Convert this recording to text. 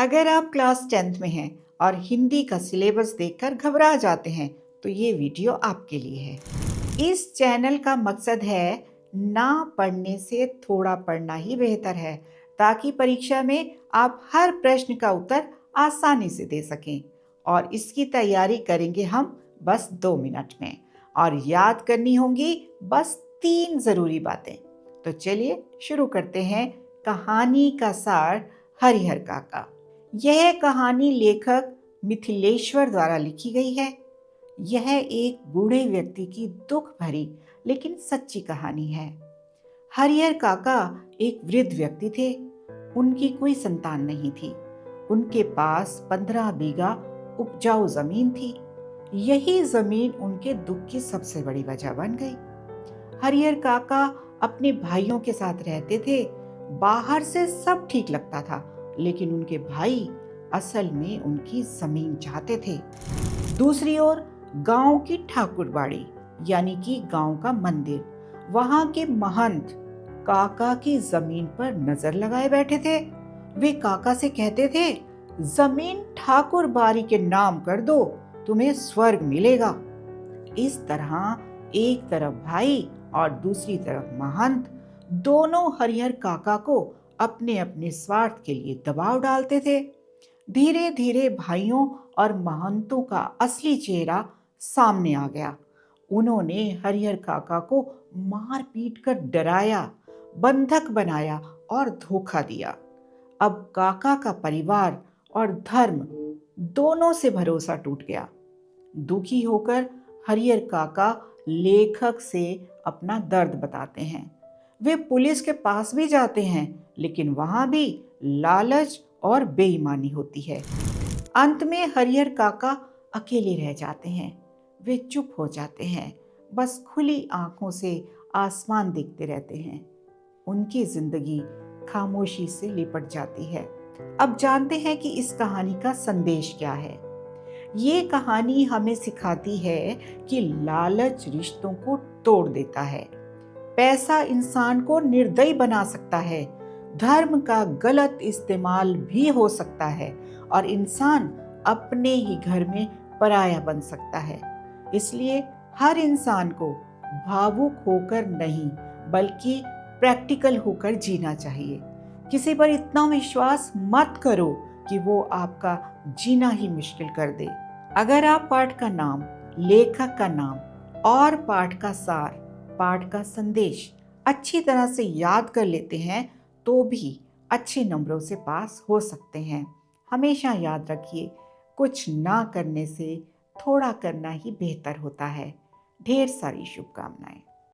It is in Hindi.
अगर आप क्लास 10th में हैं और हिंदी का सिलेबस देखकर घबरा जाते हैं तो ये वीडियो आपके लिए है। इस चैनल का मकसद है ना पढ़ने से थोड़ा पढ़ना ही बेहतर है, ताकि परीक्षा में आप हर प्रश्न का उत्तर आसानी से दे सकें। और इसकी तैयारी करेंगे हम बस 2 मिनट में, और याद करनी होंगी बस 3 ज़रूरी बातें। तो चलिए शुरू करते हैं कहानी का सार हरिहर काका। यह कहानी लेखक मिथिलेश्वर द्वारा लिखी गई है। यह एक बूढ़े व्यक्ति की दुख भरी लेकिन सच्ची कहानी है। हरिहर काका एक वृद्ध व्यक्ति थे। उनकी कोई संतान नहीं थी। उनके पास 15 बीघा उपजाऊ जमीन थी। यही जमीन उनके दुख की सबसे बड़ी वजह बन गई। हरिहर काका अपने भाइयों के साथ रहते थे। बाहर से सब ठीक लगता था, लेकिन उनके भाई असल में उनकी जमीन चाहते थे। दूसरी ओर गांव की ठाकुरबाड़ी यानी कि गांव का मंदिर, वहां के महंत काका की जमीन पर नजर लगाए बैठे थे। वे काका से कहते थे, जमीन ठाकुरबाड़ी के नाम कर दो, तुम्हें स्वर्ग मिलेगा। इस तरह एक तरफ भाई और दूसरी तरफ महंत दोनों हरिहर काका को अपने अपने स्वार्थ के लिए दबाव डालते थे। धीरे धीरे भाइयों और महंतों का असली चेहरा सामने आ गया। उन्होंने हरिहर काका को मार पीट कर डराया, बंधक बनाया और धोखा दिया। अब काका का परिवार और धर्म दोनों से भरोसा टूट गया। दुखी होकर हरिहर काका लेखक से अपना दर्द बताते हैं। वे पुलिस के पास भी जाते हैं, लेकिन वहां भी लालच और बेईमानी होती है। अंत में हरिहर काका अकेले रह जाते हैं। वे चुप हो जाते हैं, बस खुली आंखों से आसमान देखते रहते हैं। उनकी जिंदगी खामोशी से लिपट जाती है। अब जानते हैं कि इस कहानी का संदेश क्या है। ये कहानी हमें सिखाती है कि लालच रिश्तों को तोड़ देता है। पैसा इंसान को निर्दयी बना सकता है। धर्म का गलत इस्तेमाल भी हो सकता है और इंसान अपने ही घर में पराया बन सकता है। इसलिए हर इंसान को भावुक होकर नहीं, बल्कि प्रैक्टिकल होकर जीना चाहिए। किसी पर इतना विश्वास मत करो कि वो आपका जीना ही मुश्किल कर दे। अगर आप पाठ का नाम, लेखक का नाम और पाठ का सार, पाठ का संदेश अच्छी तरह से याद कर लेते हैं तो भी अच्छे नंबरों से पास हो सकते हैं। हमेशा याद रखिए, कुछ ना करने से थोड़ा करना ही बेहतर होता है। ढेर सारी शुभकामनाएं।